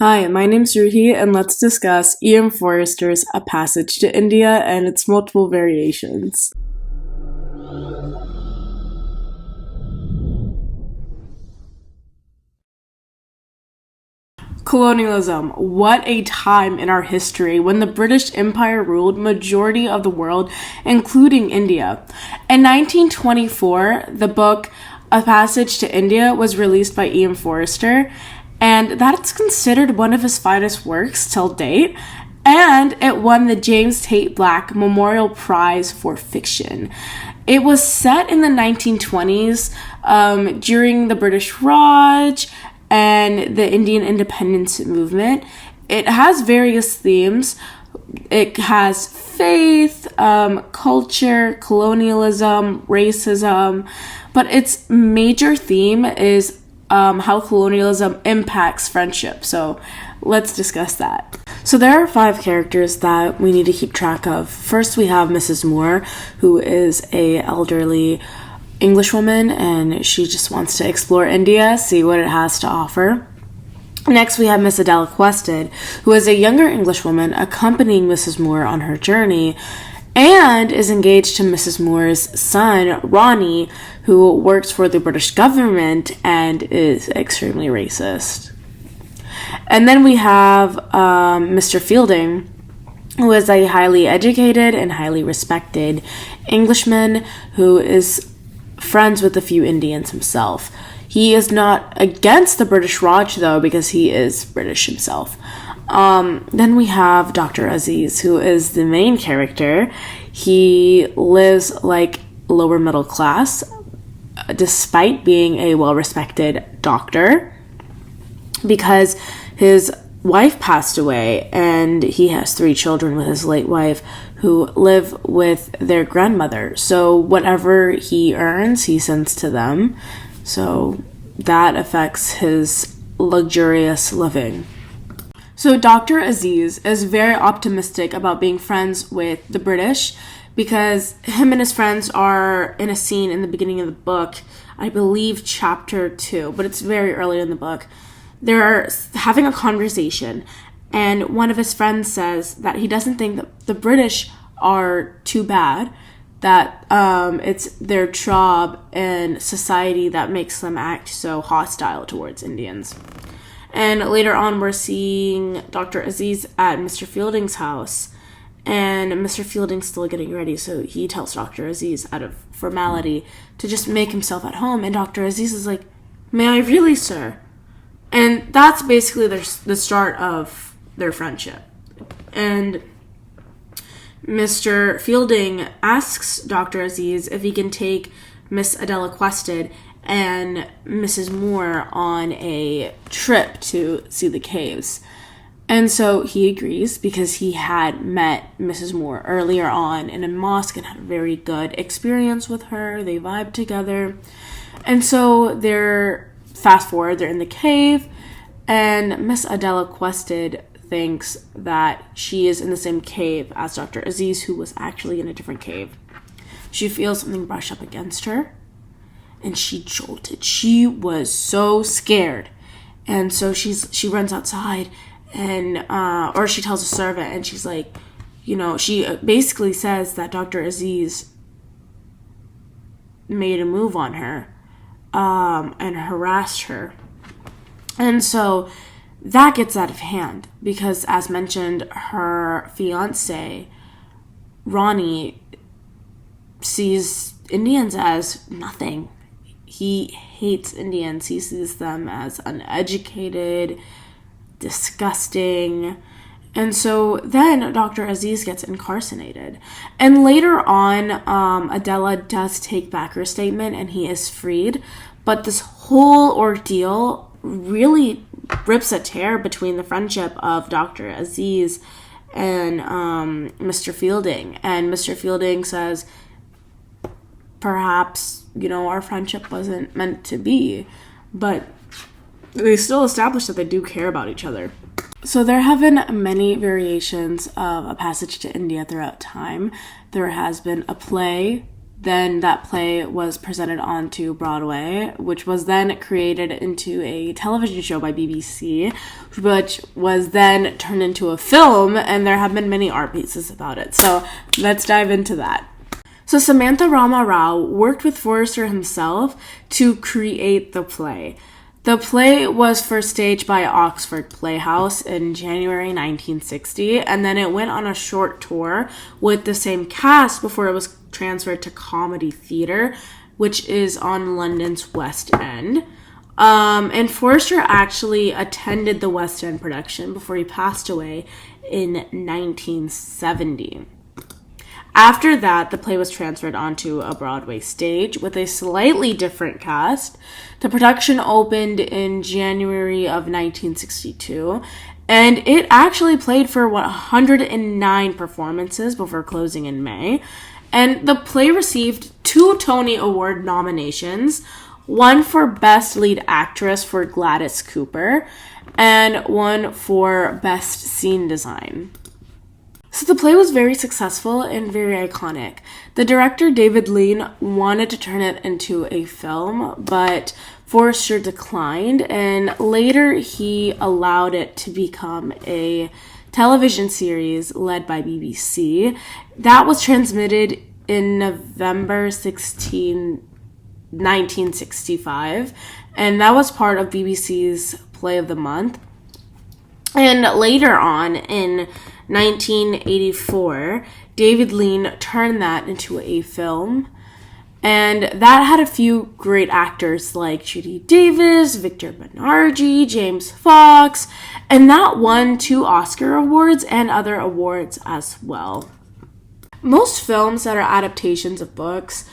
Hi, my name's Ruhi, and let's discuss E.M. Forster's A Passage to India and its multiple variations. Colonialism. What a time in our history when the British Empire ruled majority of the world, including India. In 1924, the book A Passage to India was released by E.M. Forster, and that's considered one of his finest works till date. And it won the James Tate Black Memorial Prize for Fiction. It was set in the 1920s during the British Raj and the Indian independence movement. It has various themes. It has faith, culture, colonialism, racism, but its major theme is how colonialism impacts friendship. So let's discuss that. So there are 5 characters that we need to keep track of. First, we have Mrs. Moore, who is a elderly Englishwoman, and she just wants to explore India, see what it has to offer. Next, we have Miss Adela Quested, who is a younger Englishwoman accompanying Mrs. Moore on her journey, and is engaged to Mrs. Moore's son, Ronnie, who works for the British government and is extremely racist. And then we have Mr. Fielding, who is a highly educated and highly respected Englishman who is friends with a few Indians himself. He is not against the British Raj, though, because he is British himself. Then we have Dr. Aziz, who is the main character. He lives like lower middle class, despite being a well-respected doctor, because his wife passed away, and he has 3 children with his late wife who live with their grandmother. So whatever he earns, he sends to them. So that affects his luxurious living. So Dr. Aziz is very optimistic about being friends with the British because him and his friends are in a scene in the beginning of the book, I believe chapter 2, but it's very early in the book. They're having a conversation, and one of his friends says that he doesn't think that the British are too bad, that it's their job and society that makes them act so hostile towards Indians. And later on, we're seeing Dr. Aziz at Mr. Fielding's house, and Mr. Fielding's still getting ready, so he tells Dr. Aziz, out of formality, to just make himself at home, and Dr. Aziz is like, "May I really, sir?" And that's basically the start of their friendship. And Mr. Fielding asks Dr. Aziz if he can take Miss Adela Quested and Mrs. Moore on a trip to see the caves. And so he agrees because he had met Mrs. Moore earlier on in a mosque and had a very good experience with her. They vibed together. And so fast forward, they're in the cave, and Miss Adela Quested thinks that she is in the same cave as Dr. Aziz, who was actually in a different cave. She feels something brush up against her, and she jolted. She was so scared. And so she runs outside, and or she tells a servant, and she's like, she basically says that Dr. Aziz made a move on her and harassed her. And so that gets out of hand because, as mentioned, her fiance, Ronnie, sees Indians as nothing. He hates Indians. He sees them as uneducated, disgusting. And so then Dr. Aziz gets incarcerated. And later on, Adela does take back her statement and he is freed. But this whole ordeal really rips a tear between the friendship of Dr. Aziz and Mr. Fielding. And Mr. Fielding says, perhaps, our friendship wasn't meant to be. But they still establish that they do care about each other. So there have been many variations of A Passage to India throughout time. There has been a play then that play was presented onto Broadway, which was then created into a television show by BBC, which was then turned into a film, and there have been many art pieces about it. So let's dive into that. So Samantha Rama Rao worked with Forster himself to create the play. The play was first staged by Oxford Playhouse in January 1960, and then it went on a short tour with the same cast before it was transferred to Comedy Theatre, which is on London's West End. And Forster actually attended the West End production before he passed away in 1970. After that, the play was transferred onto a Broadway stage with a slightly different cast. The production opened in January of 1962, and it actually played for 109 performances before closing in May. And the play received 2 Tony Award nominations, one for Best Lead Actress for Gladys Cooper, and one for Best Scene Design. So the play was very successful and very iconic. The director, David Lean, wanted to turn it into a film, but Forster declined, and later he allowed it to become a television series led by BBC. That was transmitted in November 1965, and that was part of BBC's Play of the Month. And later on, in 1984, David Lean turned that into a film, and that had a few great actors like Judy Davis, Victor Banerjee, James Fox, and that won 2 Oscar awards and other awards as well. Most films that are adaptations of books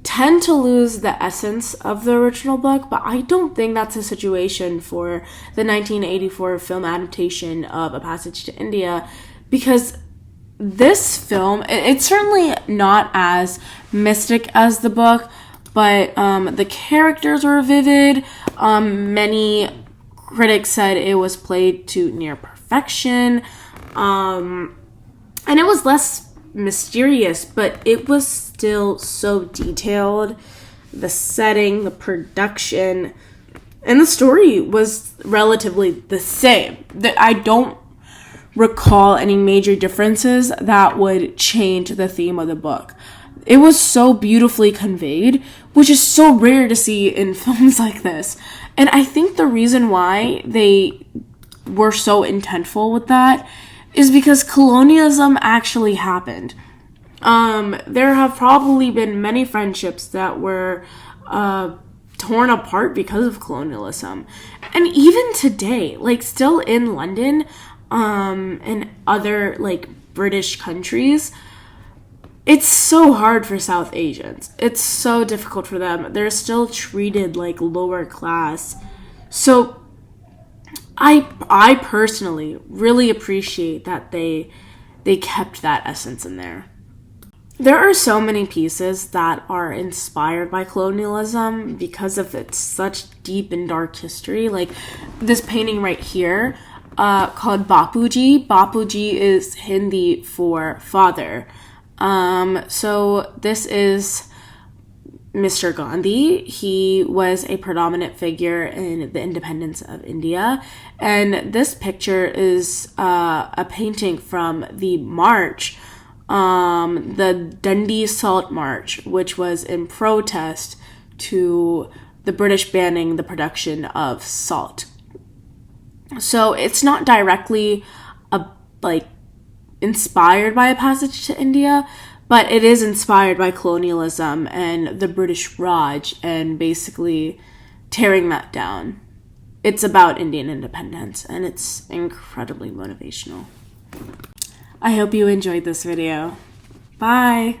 tend to lose the essence of the original book, but I don't think that's a situation for the 1984 film adaptation of A Passage to India, because this film, it's certainly not as mystic as the book, but the characters were vivid. Many critics said it was played to near perfection, and it was less mysterious, but it was still so detailed. The setting, the production, and the story was relatively the same. I don't recall any major differences that would change the theme of the book. It was so beautifully conveyed, which is so rare to see in films like this. And I think the reason why they were so intentful with that is because colonialism actually happened. There have probably been many friendships that were torn apart because of colonialism. And even today, like still in London, and other like British countries, it's so hard for South Asians. It's so difficult for them. They're still treated like lower class. So I personally really appreciate that they kept that essence in there. There are so many pieces that are inspired by colonialism because of its such deep and dark history. Like this painting right here, called Bapuji. Bapuji is Hindi for father. So this is Mr. Gandhi. He was a predominant figure in the independence of India. And this picture is a painting from the march, the Dundee Salt March, which was in protest to the British banning the production of salt. So it's not directly inspired by A Passage to India, but it is inspired by colonialism and the British Raj and basically tearing that down. It's about Indian independence, and it's incredibly motivational. I hope you enjoyed this video. Bye!